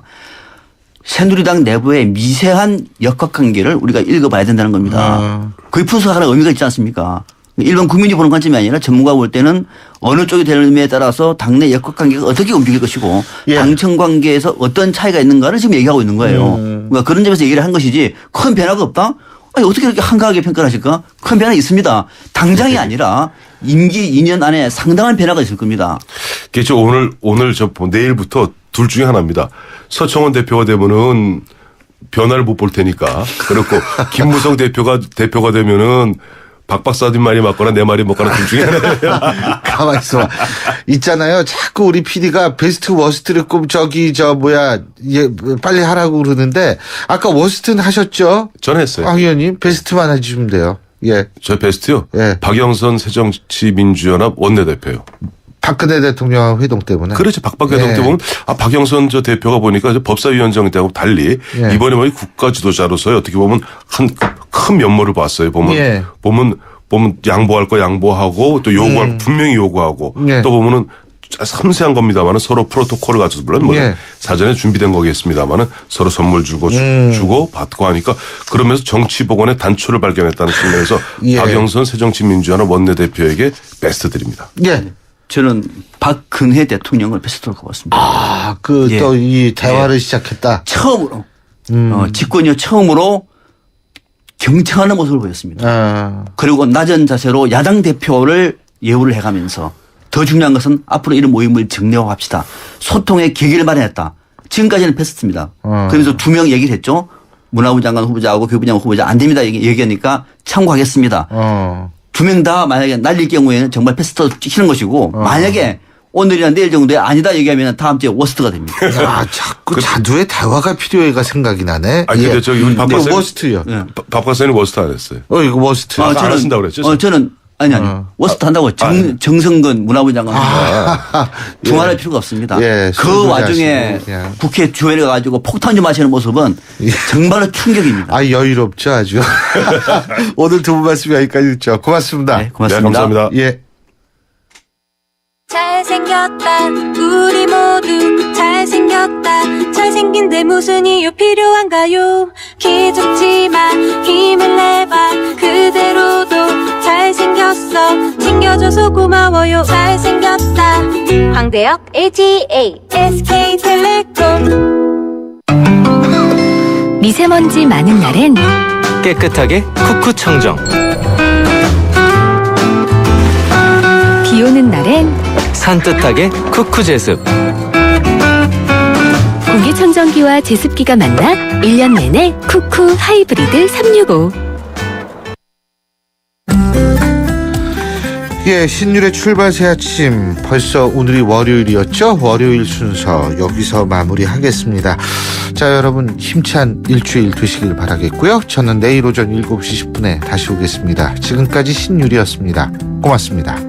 새누리당 내부의 미세한 역학관계를 우리가 읽어봐야 된다는 겁니다. 그게 분석하는 의미가 있지 않습니까? 일반 국민이 보는 관점이 아니라 전문가가 볼 때는 어느 쪽이 되느냐에 따라서 당내 역학관계가 어떻게 움직일 것이고 당청 관계에서 어떤 차이가 있는가를 지금 얘기하고 있는 거예요. 그러니까 그런 점에서 얘기를 한 것이지 큰 변화가 없다? 아니 어떻게 이렇게 한가하게 평가를 하실까? 큰 변화 있습니다. 당장이 아니라 임기 2년 안에 상당한 변화가 있을 겁니다. 그렇죠. 오늘 내일부터 둘 중에 하나입니다. 서청원 대표가 되면은 변화를 못 볼 테니까. 그렇고 김무성 대표가 되면은 박 박사님 말이 맞거나 내 말이 맞거나 둘 중에 하나예요. 가만히 있어. 있잖아요. 자꾸 우리 PD가 베스트 워스트를 꼭 빨리 하라고 그러는데 아까 워스트는 하셨죠? 전 했어요. 황 의원님 베스트만 해주시면 돼요. 예. 저 베스트요? 예. 박영선 새정치민주연합 원내대표요. 박근혜 대통령 회동 때문에. 그렇죠. 박박 회동 때 보면 박영선 저 대표가 보니까 법사위원장 때하고 달리 이번에 뭐 국가 지도자로서의 어떻게 보면 큰 면모를 봤어요. 보면 양보할 거 양보하고 또 요구할 분명히 요구하고 또 보면은 섬세한 겁니다만은 서로 프로토콜을 가져서 물론 사전에 준비된 거겠습니다만은 서로 선물 주고 받고 하니까 그러면서 정치 복원의 단초를 발견했다는 측면에서 박영선 새정치민주연합 원내대표에게 베스트 드립니다. 예. 저는 박근혜 대통령을 베스트로 꼽았습니다. 또 이 대화를 시작했다. 처음으로 집권 이후 처음으로 경청하는 모습을 보였습니다. 그리고 낮은 자세로 야당 대표를 예우를 해가면서 더 중요한 것은 앞으로 이런 모임을 정례화합시다. 소통의 계기를 마련했다. 지금까지는 베스트입니다. 그러면서 2명 얘기를 했죠. 문화부 장관 후보자하고 교육부 장관 후보자 안 됩니다. 얘기하니까 참고하겠습니다. 2명 다 만약에 날릴 경우에는 정말 베스트 치는 것이고 만약에 오늘이나 내일 정도에 아니다 얘기하면 다음 주에 워스트가 됩니다. 야, 자꾸 자두의 대화가 필요해가 생각이 나네. 아니, 근데 저기 우리 박 박사님. 워스트요. 박 박사님 워스트 안 했어요. 이거 워스트. 안 하신다고 그랬죠? 저는 아니 워스트 한다고 정성근 문화부 장관 두말할 필요가 없습니다. 그 와중에 국회 주회를 가지고 폭탄 좀 하시는 모습은 정말로 충격입니다. 여유롭죠 아주. 오늘 두 분 말씀 여기까지 듣죠. 고맙습니다. 네, 고맙습니다. 네, 감사합니다. 예. 잘생겼다 우리 모두 잘생겼다 잘생긴데 무슨 이유 필요한가요 기죽지만 힘을 내봐 그대로도 잘생겼어 챙겨줘서 고마워요 잘생겼다 황대역 LGA SK텔레콤 미세먼지 많은 날엔 깨끗하게 쿠쿠 청정. 비 오는 날엔 산뜻하게 쿠쿠 제습. 공기청정기와 제습기가 만나 1년 내내 쿠쿠 하이브리드 365. 예, 신율의 출발 새 아침. 벌써 오늘이 월요일이었죠? 월요일 순서 여기서 마무리하겠습니다. 자, 여러분 힘찬 일주일 되시길 바라겠고요. 저는 내일 오전 7시 10분에 다시 오겠습니다. 지금까지 신율이었습니다. 고맙습니다.